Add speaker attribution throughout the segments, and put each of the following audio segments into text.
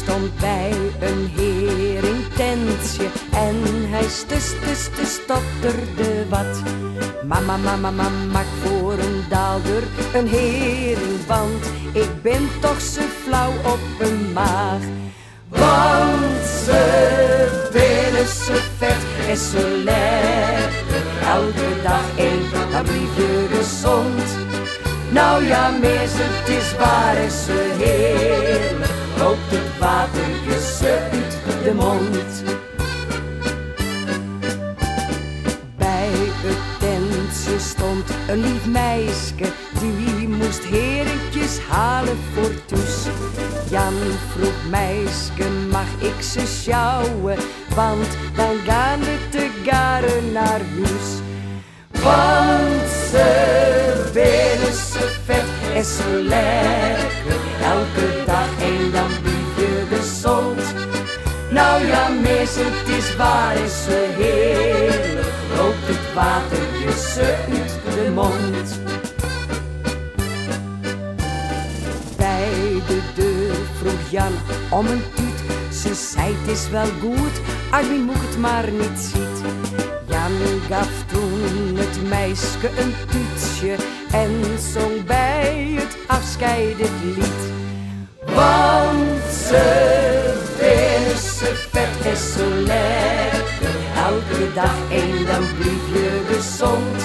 Speaker 1: stond bij een heer in tentje en hij stotterde wat. Mama, mama, mama, maak voor een daalder een hering, want ik ben toch zo flauw op mijn maag. Want ze binnen zo vet en zo lekker, elke dag één, dan blijf je gezond. Nou ja, mees, het is waar en zo heerlijk, loopt het water je zo uit de mond. Bij het tentje stond een lief meisje, die moest herentjes halen voor thuis. Jan vroeg, meisje, mag ik ze sjouwen, want dan gaan we te garen naar huis. Want ze binnen zo vet en zo lekker, elke dag één, dan blijf je gezond. Nou ja, mees, het is waar en zo heerlijk, loopt het water je zo uit de mond. Bij de deur vroeg Jan om een tuut. Ze zei, het is wel goed, als wie moet het maar niet ziet. Jan gaf toen het meisje een tuutje en zong bij het afscheid het lied. Want ze binnen zo vet en zo lekker, elke dag één, dan blijf je gezond.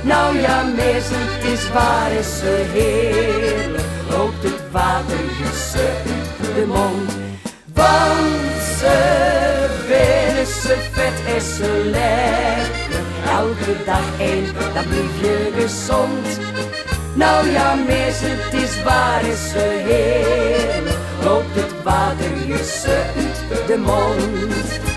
Speaker 1: Nou ja, mees, het is waar en zo heerlijk, loopt het water je zo uit de mond. Want ze binnen zo vet en zo lekker, elke dag één, dan blijf je gezond. Nou ja, mees, het is waar en zo heerlijk, loopt het water je zo uit de mond.